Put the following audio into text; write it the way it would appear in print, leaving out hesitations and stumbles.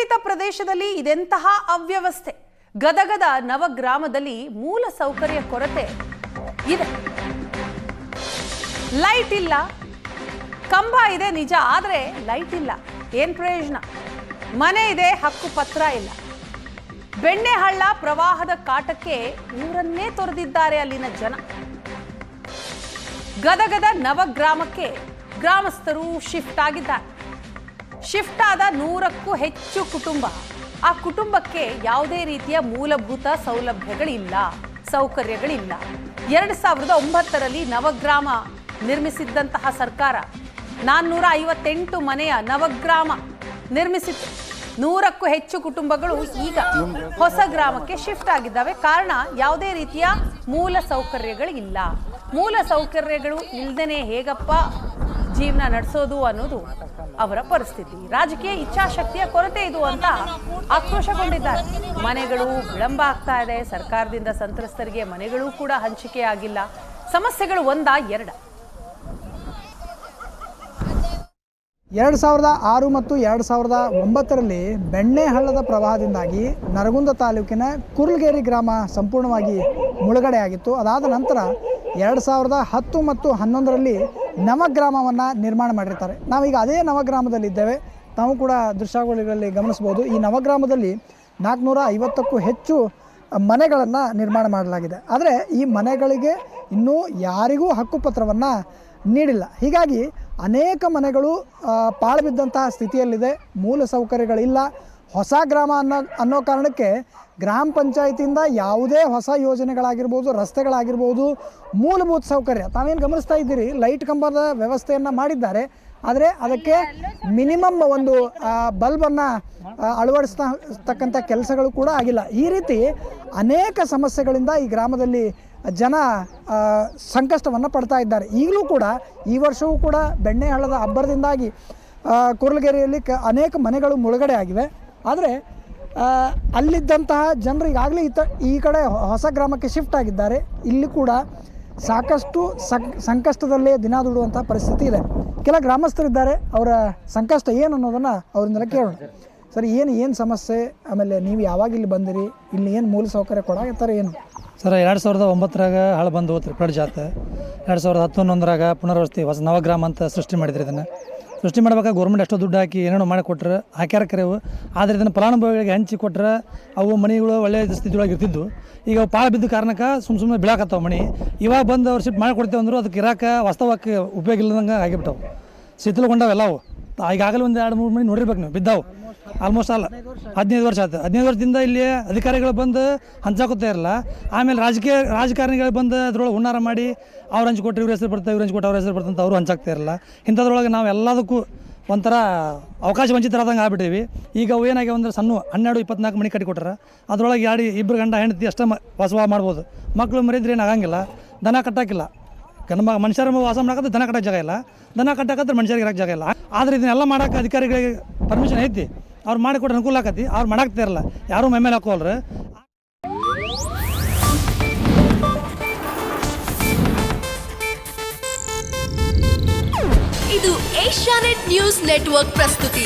ಬರಪೀಡಿತ ಪ್ರದೇಶದಲ್ಲಿ ಇದೆಂತಹ ಅವ್ಯವಸ್ಥೆ. ಗದಗದ ನವಗ್ರಾಮದಲ್ಲಿ ಮೂಲ ಸೌಕರ್ಯ ಕೊರತೆ ಇದೆ. ಲೈಟ್ ಇಲ್ಲ, ಕಂಬ ಇದೆ ನಿಜ, ಆದರೆ ಲೈಟ್ ಇಲ್ಲ. ಏನ್ ಪ್ರಯೋಜನ? ಮನೆ ಇದೆ, ಹಕ್ಕು ಪತ್ರ ಇಲ್ಲ. ಬೆಣ್ಣೆಹಳ್ಳ ಪ್ರವಾಹದ ಕಾಟಕ್ಕೆ ಊರನ್ನೇ ತೊರೆದಿದ್ದಾರೆ ಅಲ್ಲಿನ ಜನ. ಗದಗದ ನವಗ್ರಾಮಕ್ಕೆ ಗ್ರಾಮಸ್ಥರು ಶಿಫ್ಟ್ ಆಗಿದ್ದಾರೆ. ಶಿಫ್ಟ್ ಆದ 100ಕ್ಕೂ ಹೆಚ್ಚು ಕುಟುಂಬ. ಆ ಕುಟುಂಬಕ್ಕೆ ಯಾವುದೇ ರೀತಿಯ ಮೂಲಭೂತ ಸೌಲಭ್ಯಗಳಿಲ್ಲ, ಸೌಕರ್ಯಗಳಿಲ್ಲ. 2009ರಲ್ಲಿ ನವಗ್ರಾಮ ನಿರ್ಮಿಸಿದ್ದಂತಹ ಸರ್ಕಾರ 458 ಮನೆಯ ನವಗ್ರಾಮ ನಿರ್ಮಿಸಿತ್ತು. 100ಕ್ಕೂ ಹೆಚ್ಚು ಕುಟುಂಬಗಳು ಈಗ ಹೊಸ ಗ್ರಾಮಕ್ಕೆ ಶಿಫ್ಟ್ ಆಗಿದ್ದಾವೆ. ಕಾರಣ ಯಾವುದೇ ರೀತಿಯ ಮೂಲ ಸೌಕರ್ಯಗಳಿಲ್ಲ. ಮೂಲ ಸೌಕರ್ಯಗಳು ಇಲ್ಲದೇನೆ ಹೇಗಪ್ಪ ಜೀವನ ನಡೆಸೋದು ಅನ್ನೋದು ಅವರ ಪರಿಸ್ಥಿತಿ. ರಾಜಕೀಯ ಇಚ್ಛಾಶಕ್ತಿಯ ಕೊರತೆ ಇದು ಅಂತ ಆಕ್ರೋಶಗೊಂಡಿದ್ದಾರೆ. ಮನೆಗಳು ವಿಳಂಬ ಆಗ್ತಾ ಇದೆ. ಸರ್ಕಾರದಿಂದ ಸಂತ್ರಸ್ತರಿಗೆ ಮನೆಗಳು ಕೂಡ ಹಂಚಿಕೆ ಆಗಿಲ್ಲ. ಸಮಸ್ಯೆಗಳು ಒಂದಾ ಎರಡ? 2006 ಮತ್ತು 2009ರಲ್ಲಿ ಬೆಣ್ಣೆಹಳ್ಳದ ಪ್ರವಾಹದಿಂದಾಗಿ ನರಗುಂದ ತಾಲೂಕಿನ ಕುರ್ಲಗೇರಿ ಗ್ರಾಮ ಸಂಪೂರ್ಣವಾಗಿ ಮುಳುಗಡೆ ಆಗಿತ್ತು. ಅದಾದ ನಂತರ 2010 ಮತ್ತು 2011ರಲ್ಲಿ ನವಗ್ರಾಮವನ್ನು ನಿರ್ಮಾಣ ಮಾಡಿರ್ತಾರೆ. ನಾವೀಗ ಅದೇ ನವಗ್ರಾಮದಲ್ಲಿದ್ದೇವೆ. ತಾವು ಕೂಡ ದೃಶ್ಯಾವಳಿಗಳಲ್ಲಿ ಗಮನಿಸ್ಬೋದು. ಈ ನವಗ್ರಾಮದಲ್ಲಿ 450ಕ್ಕೂ ಹೆಚ್ಚು ಮನೆಗಳನ್ನು ನಿರ್ಮಾಣ ಮಾಡಲಾಗಿದೆ. ಆದರೆ ಈ ಮನೆಗಳಿಗೆ ಇನ್ನೂ ಯಾರಿಗೂ ಹಕ್ಕುಪತ್ರವನ್ನು ನೀಡಿಲ್ಲ. ಹೀಗಾಗಿ ಅನೇಕ ಮನೆಗಳು ಪಾಳು ಬಿದ್ದಂತಹ ಸ್ಥಿತಿಯಲ್ಲಿದೆ. ಮೂಲ ಸೌಕರ್ಯಗಳಿಲ್ಲ. ಹೊಸ ಗ್ರಾಮ ಅನ್ನೋ ಕಾರಣಕ್ಕೆ ಗ್ರಾಮ ಪಂಚಾಯತಿಯಿಂದ ಯಾವುದೇ ಹೊಸ ಯೋಜನೆಗಳಾಗಿರ್ಬೋದು, ರಸ್ತೆಗಳಾಗಿರ್ಬೋದು, ಮೂಲಭೂತ ಸೌಕರ್ಯ ತಾವೇನು ಗಮನಿಸ್ತಾ ಇದ್ದೀರಿ, ಲೈಟ್ ಕಂಬದ ವ್ಯವಸ್ಥೆಯನ್ನು ಮಾಡಿದ್ದಾರೆ. ಆದರೆ ಅದಕ್ಕೆ ಮಿನಿಮಮ್ ಒಂದು ಬಲ್ಬನ್ನು ಅಳವಡಿಸ್ತಕ್ಕಂಥ ಕೆಲಸಗಳು ಕೂಡ ಆಗಿಲ್ಲ. ಈ ರೀತಿ ಅನೇಕ ಸಮಸ್ಯೆಗಳಿಂದ ಈ ಗ್ರಾಮದಲ್ಲಿ ಜನ ಸಂಕಷ್ಟವನ್ನು ಪಡ್ತಾ ಇದ್ದಾರೆ. ಈಗಲೂ ಕೂಡ ಈ ವರ್ಷವೂ ಕೂಡ ಬೆಣ್ಣೆಹಳ್ಳದ ಅಬ್ಬರದಿಂದಾಗಿ ಕುರ್ಲಗೇರಿಯಲ್ಲಿ ಅನೇಕ ಮನೆಗಳು ಮುಳುಗಡೆ ಆಗಿವೆ. ಆದರೆ ಅಲ್ಲಿದ್ದಂತಹ ಜನರು ಈಗಾಗಲೇ ಈ ಕಡೆ ಹೊಸ ಗ್ರಾಮಕ್ಕೆ ಶಿಫ್ಟ್ ಆಗಿದ್ದಾರೆ. ಇಲ್ಲಿ ಕೂಡ ಸಾಕಷ್ಟು ಸಂಕಷ್ಟದಲ್ಲೇ ದಿನ ದುಡುವಂಥ ಪರಿಸ್ಥಿತಿ ಇದೆ. ಕೆಲ ಗ್ರಾಮಸ್ಥರಿದ್ದಾರೆ, ಅವರ ಸಂಕಷ್ಟ ಏನು ಅನ್ನೋದನ್ನು ಅವರಿಂದಲೇ ಕೇಳೋಣ. ಸರ್, ಏನು ಸಮಸ್ಯೆ? ಆಮೇಲೆ ನೀವು ಯಾವಾಗ ಇಲ್ಲಿ ಬಂದಿರಿ? ಇಲ್ಲಿ ಏನು ಮೂಲ ಸೌಕರ್ಯ ಕೊಡಾಕತ್ತಾರೆ ಏನು? ಸರ್, 2009ರಾಗ ಹಾಳು ಬಂದು ಹೋತ್ರಿ ಫ್ಲಡ್ ಜಾತ್. 2010-11ರಾಗ ಪುನರ್ವಸತಿ ಹೊಸ ನವಗ್ರಾಮ ಅಂತ ಸೃಷ್ಟಿ ಮಾಡಿದ್ರಿ. ಇದನ್ನು ಸೃಷ್ಟಿ ಮಾಡ್ಬೇಕಾದ್ರೆ ಗೌರ್ಮೆಂಟ್ ಎಷ್ಟೋ ದುಡ್ಡು ಹಾಕಿ ಏನೇನೋ ಮಾಡಿ ಕೊಟ್ಟರೆ ಹಾಕ್ಯಾರ ಕರೆವು. ಆದರೆ ಇದನ್ನು ಫಲಾನುಭವಿಗಳಿಗೆ ಹಂಚಿ ಕೊಟ್ಟರೆ ಅವು ಮನೆಗಳು ಒಳ್ಳೆಯ ಸ್ಥಿತಿಯೊಳಗೆ ಇರ್ತಿದ್ದು. ಈಗ ಅವು ಪಾಳು ಬಿದ್ದ ಕಾರಣಕ್ಕೆ ಸುಮ್ಮನೆ ಬೀಳಾಕತ್ತಾವ ಮನೆ. ಇವಾಗ ಬಂದು ಅವ್ರು ಶಿಫ್ಟ್ ಮಾಡಿ ಕೊಡ್ತೇವೆ ಅಂದರು. ಅದಕ್ಕೆ ಇರಾಕ ವಾಸ್ತವಕ್ಕೆ ಉಪಯೋಗ ಇಲ್ಲದಂಗೆ ಆಗಿಬಿಟ್ಟವು, ಶಿಥಿಲಗೊಂಡವೆಲ್ಲವು. ಈಗಾಗಲೇ ಒಂದು 2-3 ಮನೆ ನೋಡಿರ್ಬೇಕು ನೀವು, ಬಿದ್ದಾವು. ಆಲ್ಮೋಸ್ಟ್ ಅಲ್ಲ 15 ವರ್ಷ ಆಯ್ತು. 15 ವರ್ಷದಿಂದ ಇಲ್ಲಿ ಅಧಿಕಾರಿಗಳು ಬಂದು ಹಂಚಾಕೋತಾ ಇರಲ್ಲ. ಆಮೇಲೆ ರಾಜಕಾರಣಿಗಳು ಬಂದು ಅದ್ರೊಳಗೆ ಹುನ್ನಾರ ಮಾಡಿ ಅವ್ರು ಹಂಚ್ಕೊಟ್ರೆ ಇವ್ರ ಹೆಸರು ಬರ್ತಾರೆ, ಇವ್ರು ಹಂಚ್ಕೊಟ್ಟು ಅವ್ರ ಹೆಸರು ಬರ್ತಂತ ಅವರು ಹಂಚಾಕ್ತಾ ಇರಲ್ಲ. ಇಂಥದ್ರೊಳಗೆ ನಾವು ಎಲ್ಲದಕ್ಕೂ ಒಂಥರ ಅವಕಾಶ ವಂಚಿತರಾದಂಗೆ ಆಗ್ಬಿಟ್ಟಿವಿ. ಈಗ ಅವು ಏನಾಗ್ಯಾವ ಅಂದ್ರೆ ಸಣ್ಣ 12-24 ಮನೆ ಕಟ್ಟಿಕೊಟ್ರೆ ಅದ್ರೊಳಗೆ 2-2 ಗಂಡ ಹೆಂಡತಿ ಅಷ್ಟೇ ವಾಸ ಮಾಡ್ಬೋದು. ಮಕ್ಕಳು ಮರಿದ್ರೆ ಏನು ಆಗಂಗಿಲ್ಲ. ದನ ಕಟ್ಟಾಕಿಲ್ಲ. ನಮ್ಮ ಮನುಷ್ಯರ ವಾಸ ಮಾಡೋಕೆ ದನ ಕಟ್ಟಕ್ಕೆ ಜಾಗ ಇಲ್ಲ, ದನ ಕಟ್ಟಾಕಂದ್ರೆ ಮನುಷ್ಯರಿಗೆ ಇರೋಕ್ಕೆ ಜಾಗ ಇಲ್ಲ. ಆದರೆ ಇದನ್ನೆಲ್ಲ ಮಾಡೋಕೆ ಅಧಿಕಾರಿಗಳಿಗೆ ಪರ್ಮಿಷನ್ ಐತಿ, ಅವ್ರು ಮಾಡಿಕೊಟ್ರೆ ಅನುಕೂಲ ಆಕತಿ. ಅವ್ರು ಮಾಡಾಕ್ತಾ ಇರಲ್ಲ, ಯಾರೂ ಮೇಲೆ ಹಾಕೋಲ್ರಿ. ಇದು ಏಷ್ಯಾನೆಟ್ ನ್ಯೂಸ್ ನೆಟ್ವರ್ಕ್ ಪ್ರಸ್ತುತಿ.